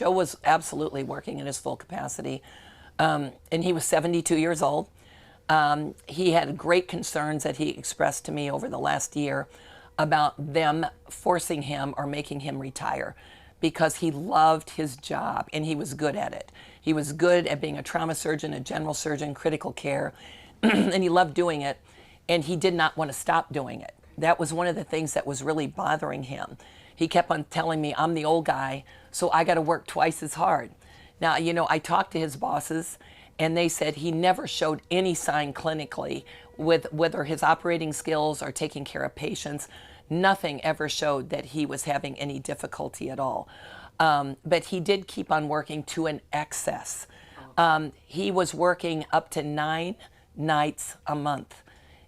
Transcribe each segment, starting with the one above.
Joe was absolutely working in his full capacity. And he was 72 years old. He had great concerns that he expressed to me over the last year about them forcing him or making him retire because he loved his job and he was good at it. He was good at being a trauma surgeon, a general surgeon, critical care, and he loved doing it, and he did not want to stop doing it. That was one of the things that was really bothering him. He kept on telling me, I'm the old guy, so I got to work twice as hard. Now, you know, I talked to his bosses, and they said he never showed any sign clinically with whether his operating skills or taking care of patients. Nothing ever showed that he was having any difficulty at all. But he did keep on working to an excess. He was working up to 9 nights a month.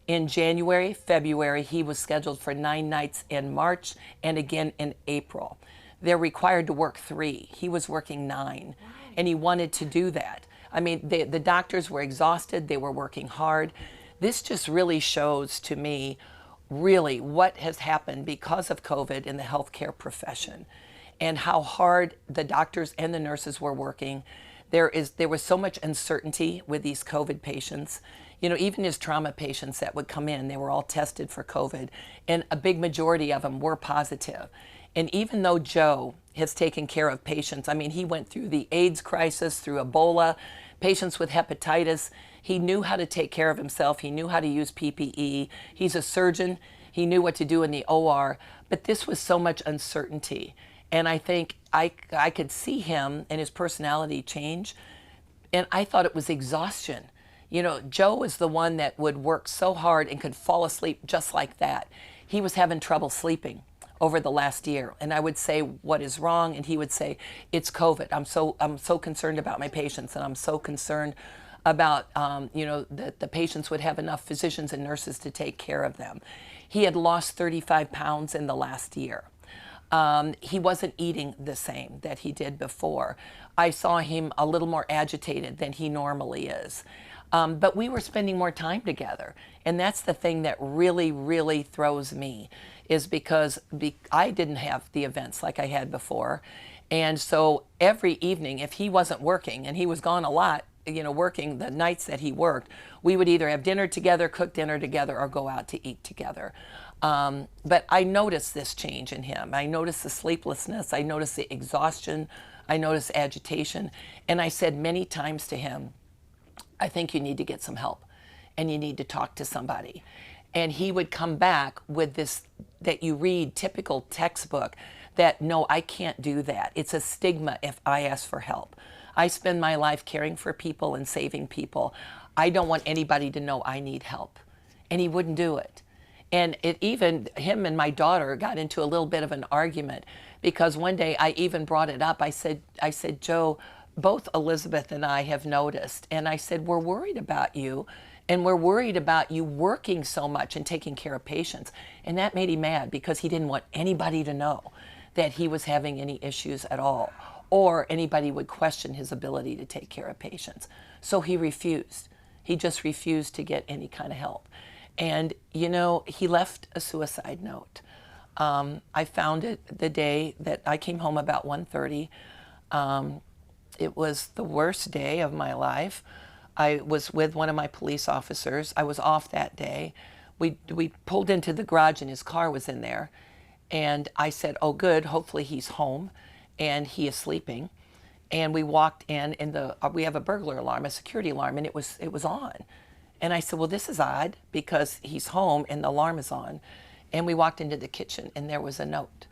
In January, February, he was scheduled for 9 nights in March and again in April. They're required to work 3. He was working 9, and he wanted to do that. I mean, the doctors were exhausted. They were working hard. This just really shows to me really what has happened because of COVID in the healthcare profession and how hard the doctors and the nurses were working. There was so much uncertainty with these COVID patients. You know, even his trauma patients that would come in, they were all tested for COVID, and a big majority of them were positive. And even though Joe has taken care of patients, I mean, he went through the AIDS crisis, through Ebola, patients with hepatitis. He knew how to take care of himself. He knew how to use PPE. He's a surgeon. He knew what to do in the OR. But this was so much uncertainty. And I think I could see him and his personality change. And I thought it was exhaustion. You know, Joe was the one that would work so hard and could fall asleep just like that. He was having trouble sleeping over the last year. And I would say, what is wrong? And he would say, it's COVID. I'm so concerned about my patients, and I'm so concerned about, you know, that the patients would have enough physicians and nurses to take care of them. He had lost 35 pounds in the last year. He wasn't eating the same that he did before. I saw him a little more agitated than he normally is. But we were spending more time together. And that's the thing that really, really throws me, is because I didn't have the events like I had before. And so every evening, if he wasn't working, and he was gone a lot, you know, working the nights that he worked, we would either have dinner together, cook dinner together, or go out to eat together. But I noticed this change in him. I noticed the sleeplessness. I noticed the exhaustion. I noticed agitation. And I said many times to him, I think you need to get some help, and you need to talk to somebody. And he would come back with this, that you read, typical textbook, that no, I can't do that. It's a stigma if I ask for help. I spend my life caring for people and saving people. I don't want anybody to know I need help. And he wouldn't do it. And him and my daughter got into a little bit of an argument, because one day I even brought it up. I said, Joe, both Elizabeth and I have noticed. And I said, we're worried about you, and we're worried about you working so much and taking care of patients. And that made him mad, because he didn't want anybody to know that he was having any issues at all, or anybody would question his ability to take care of patients. So he refused. He just refused to get any kind of help. And, you know, he left a suicide note. I found it the day that I came home about 1:30. It was the worst day of my life. I was with one of my police officers. I was off that day. We pulled into the garage, and his car was in there. And I said, oh, good, hopefully he's home and he is sleeping. And we walked in, and we have a burglar alarm, a security alarm, and it was on. And I said, well, this is odd, because he's home and the alarm is on. And we walked into the kitchen, and there was a note.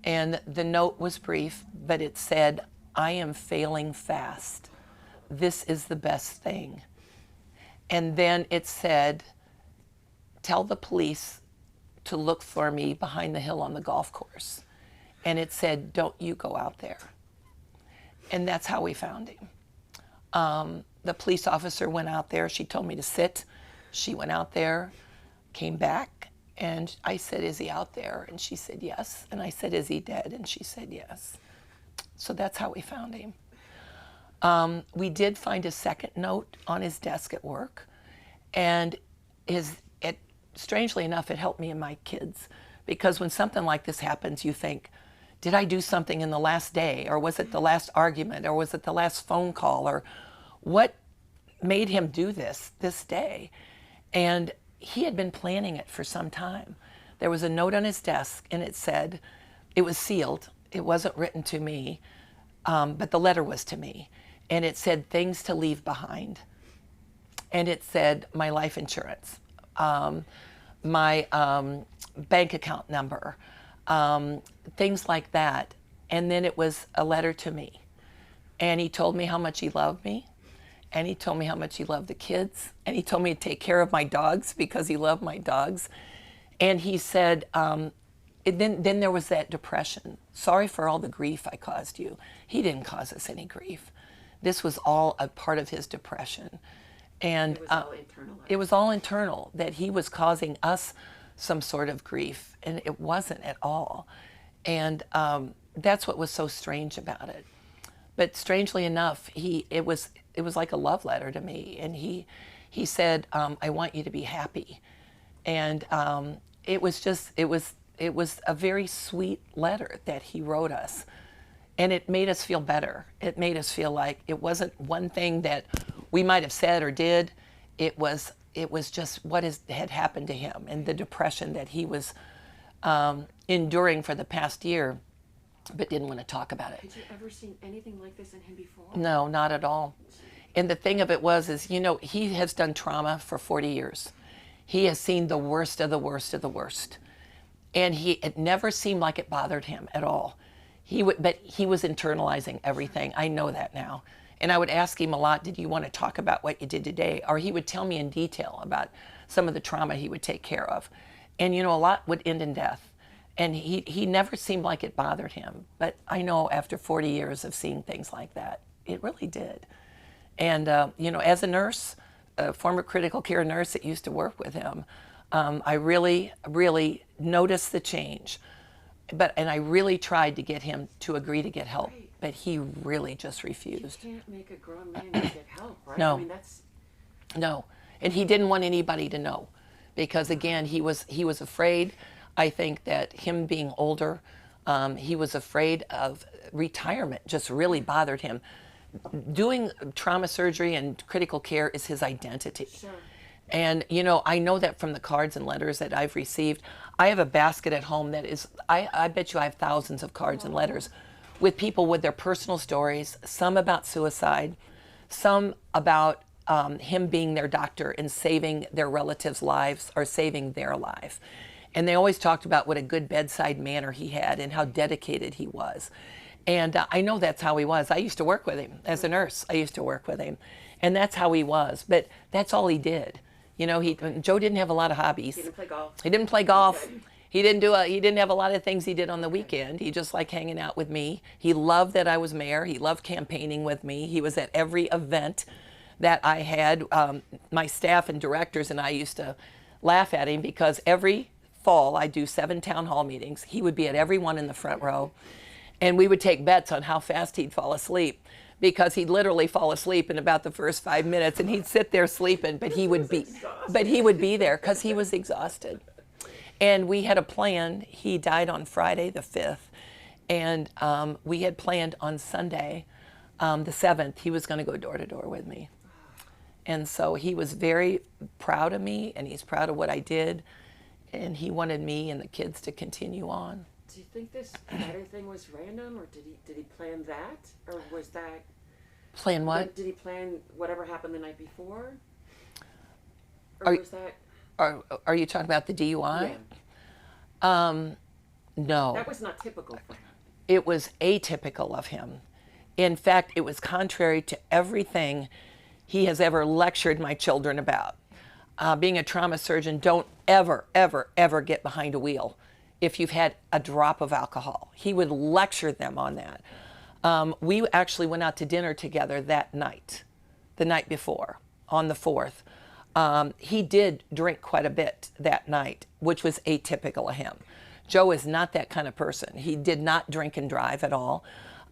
And the note was brief, but it said, I am failing fast. This is the best thing. And then it said, tell the police to look for me behind the hill on the golf course. And it said, don't you go out there. And that's how we found him. The police officer went out there. She told me to sit. She went out there, came back, and I said, is he out there? And she said, yes. And I said, is he dead? And she said, yes. So that's how we found him. We did find a second note on his desk at work, and strangely enough, it helped me and my kids, because when something like this happens, you think, did I do something in the last day, or was it the last argument, or was it the last phone call, or what made him do this day? And he had been planning it for some time. There was a note on his desk, and it said, it was sealed. It wasn't written to me, but the letter was to me. And it said, things to leave behind. And it said, my life insurance, my bank account number, things like that. And then it was a letter to me. And he told me how much he loved me. And he told me how much he loved the kids. And he told me to take care of my dogs because he loved my dogs. And he said, then there was that depression. Sorry for all the grief I caused you. He didn't cause us any grief. This was all a part of his depression. And it was all internal, that he was causing us some sort of grief, and it wasn't at all. And that's what was so strange about it. But strangely enough, it was like a love letter to me. And he said, I want you to be happy. And it was a very sweet letter that he wrote us. And it made us feel better. It made us feel like it wasn't one thing that we might have said or did. It was just what had happened to him, and the depression that he was enduring for the past year, but didn't want to talk about it. Had you ever seen anything like this in him before? No, not at all. And the thing of it is, he has done trauma for 40 years. He has seen the worst of the worst of the worst. And it never seemed like it bothered him at all. But he was internalizing everything. I know that now. And I would ask him a lot, did you want to talk about what you did today? Or he would tell me in detail about some of the trauma he would take care of. And a lot would end in death. And he never seemed like it bothered him. But I know after 40 years of seeing things like that, it really did. And, as a nurse, a former critical care nurse that used to work with him, I really, really noticed the change. And I really tried to get him to agree to get help, right. But he really just refused. You can't make a grown man get help, right? No. I mean, that's... No, and he didn't want anybody to know, because again, he was afraid. I think that him being older, he was afraid of retirement. Just really bothered him. Doing trauma surgery and critical care is his identity. Sure. And, I know that from the cards and letters that I've received. I have a basket at home that is, I bet you I have thousands of cards and letters with people with their personal stories, some about suicide, some about him being their doctor and saving their relatives' lives or saving their life. And they always talked about what a good bedside manner he had and how dedicated he was. And I know that's how he was. I used to work with him as a nurse. I used to work with him. And that's how he was. But that's all he did. Joe didn't have a lot of hobbies. He didn't play golf. He didn't play golf. Okay. He didn't have a lot of things he did on the weekend. He just liked hanging out with me. He loved that I was mayor. He loved campaigning with me. He was at every event that I had. My staff and directors and I used to laugh at him because every fall I do 7 town hall meetings. He would be at every one in the front row. And we would take bets on how fast he'd fall asleep, because he'd literally fall asleep in about the first 5 minutes, and he'd sit there sleeping, but he would be there because he was exhausted. And we had a plan. He died on Friday the 5th, and we had planned on Sunday the 7th he was going to go door to door with me. And so he was very proud of me, and he's proud of what I did, and he wanted me and the kids to continue on. Do you think this letter thing was random, or did he plan that, or was that... Plan what? Did he plan whatever happened the night before? Are- Was that... Are you talking about the DUI? Yeah. No. That was not typical for him. It was atypical of him. In fact, it was contrary to everything he has ever lectured my children about. Being a trauma surgeon, don't ever, ever, ever get behind a wheel if you've had a drop of alcohol. He would lecture them on that. We actually went out to dinner together that night, the night before, on the 4th. He did drink quite a bit that night, which was atypical of him. Joe is not that kind of person. He did not drink and drive at all.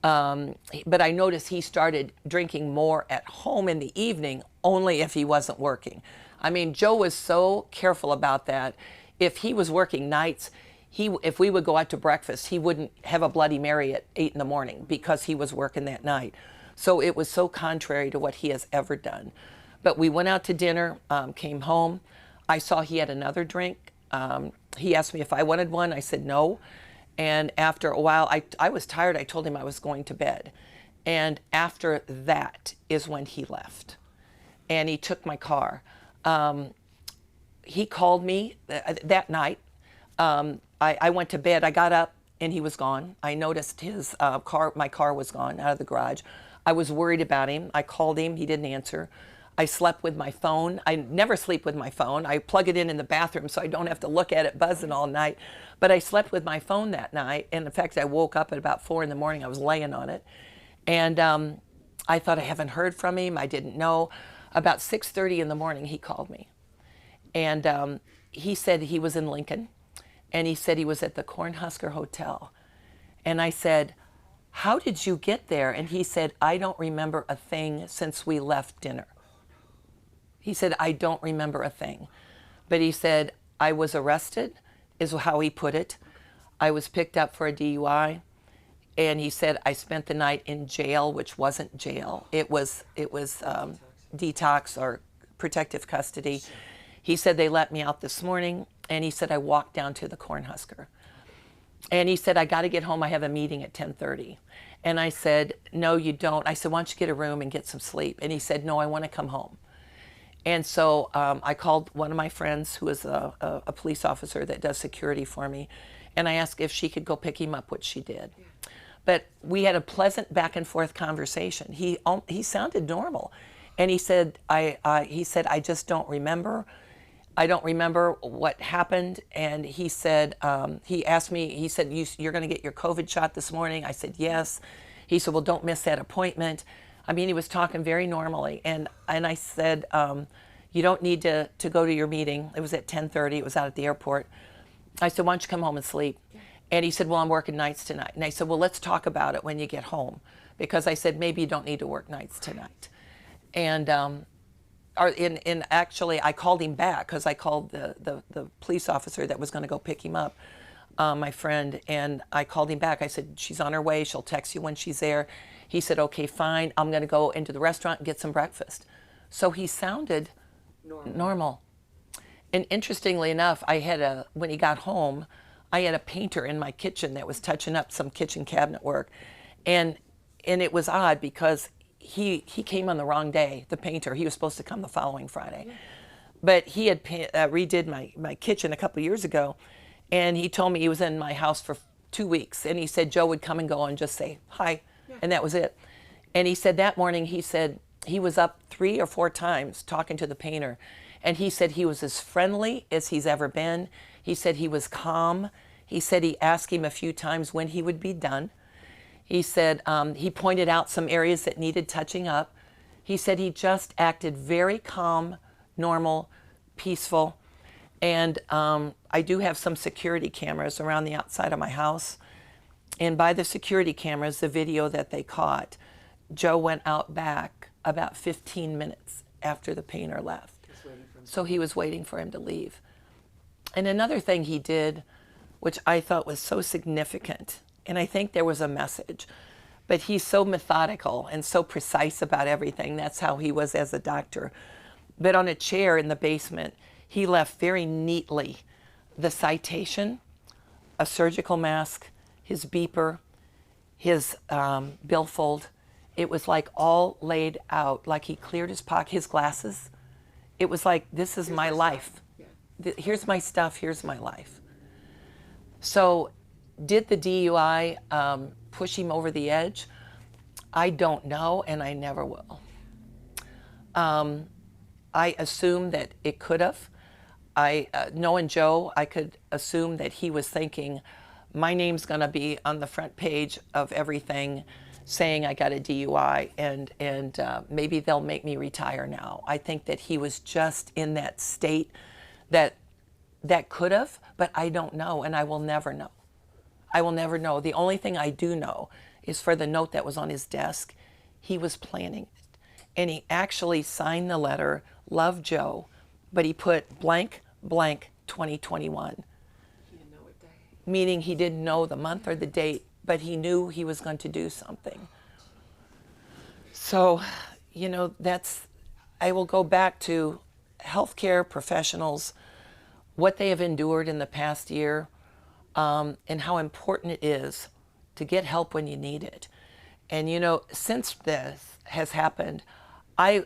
But I noticed he started drinking more at home in the evening, only if he wasn't working. I mean, Joe was so careful about that. If he was working nights, if we would go out to breakfast, he wouldn't have a Bloody Mary at 8 in the morning because he was working that night. So it was so contrary to what he has ever done. But we went out to dinner, came home. I saw he had another drink. He asked me if I wanted one. I said no. And after a while, I was tired. I told him I was going to bed. And after that is when he left. And he took my car. He called me that night. I went to bed. I got up and he was gone. I noticed his my car was gone out of the garage. I was worried about him. I called him. He didn't answer. I slept with my phone. I never sleep with my phone. I plug it in the bathroom so I don't have to look at it buzzing all night. But I slept with my phone that night. And in fact, I woke up at about 4 in the morning. I was laying on it. And I thought, I haven't heard from him. I didn't know. About 6:30 in the morning, he called me. And he said he was in Lincoln. And he said he was at the Cornhusker Hotel. And I said, how did you get there? And he said, I don't remember a thing since we left dinner. He said, I don't remember a thing. But he said, I was arrested, is how he put it. I was picked up for a DUI. And he said, I spent the night in jail, which wasn't jail. It was detox or protective custody. He said, they let me out this morning. And he said, I walked down to the Cornhusker. And he said, I got to get home. I have a meeting at 10:30. And I said, no, you don't. I said, why don't you get a room and get some sleep? And he said, no, I want to come home. And so I called one of my friends who is a police officer that does security for me. And I asked if she could go pick him up, which she did. Yeah. But we had a pleasant back and forth conversation. He sounded normal. And he said, I just don't remember. I don't remember what happened. And he said, he asked me, he said, you're going to get your COVID shot this morning? I said, yes. He said, well, don't miss that appointment. I mean, he was talking very normally. And I said, you don't need to go to your meeting. It was at 10:30. It was out at the airport. I said, why don't you come home and sleep? Yeah. And he said, well, I'm working nights tonight. And I said, well, let's talk about it when you get home. Because I said, maybe you don't need to work nights tonight. And actually, I called him back because I called the police officer that was going to go pick him up, my friend, and I called him back. I said, she's on her way. She'll text you when she's there. He said, okay, fine. I'm going to go into the restaurant and get some breakfast. So he sounded normal. And interestingly enough, when he got home, I had a painter in my kitchen that was touching up some kitchen cabinet work. And it was odd because he came on the wrong day, the painter. He was supposed to come the following Friday. Yeah. But he had redid my kitchen a couple years ago, and he told me he was in my house for 2 weeks. And he said Joe would come and go and just say hi, yeah. And that was it. And he said that morning, he said he was up 3 or 4 times talking to the painter. And he said he was as friendly as he's ever been. He said he was calm. He said he asked him a few times when he would be done. He said he pointed out some areas that needed touching up. He said he just acted very calm, normal, peaceful. And I do have some security cameras around the outside of my house. And by the security cameras, the video that they caught, Joe went out back about 15 minutes after the painter left. So he was waiting for him to leave. And another thing he did, which I thought was so significant, and I think there was a message, but he's so methodical and so precise about everything. That's how he was as a doctor. But on a chair in the basement, he left very neatly the citation, a surgical mask, his beeper, his billfold. It was like all laid out, like he cleared his pocket, his glasses. It was like, this is my life. Yeah. Here's my stuff, here's my life. So did the DUI push him over the edge? I don't know, and I never will. I assume that it could have. Knowing Joe, I could assume that he was thinking, my name's going to be on the front page of everything saying I got a DUI, and maybe they'll make me retire now. I think that he was just in that state that could have, but I don't know, and I will never know. I will never know. The only thing I do know is for the note that was on his desk, he was planning it. And he actually signed the letter, Love Joe, but he put blank, blank 2021. He didn't know what day. meaning he didn't know the month or the date, but he knew he was going to do something. So, I will go back to healthcare professionals, what they have endured in the past year, and how important it is to get help when you need it. And since this has happened, I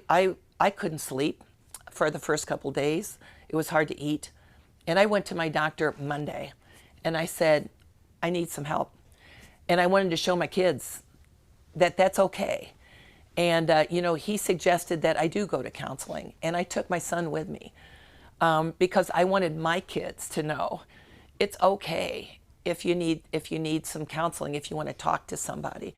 couldn't sleep for the first couple days. It was hard to eat. And I went to my doctor Monday and I said, I need some help. And I wanted to show my kids that that's okay. And, he suggested that I do go to counseling. And I took my son with me because I wanted my kids to know it's okay if you need some counseling, if you want to talk to somebody.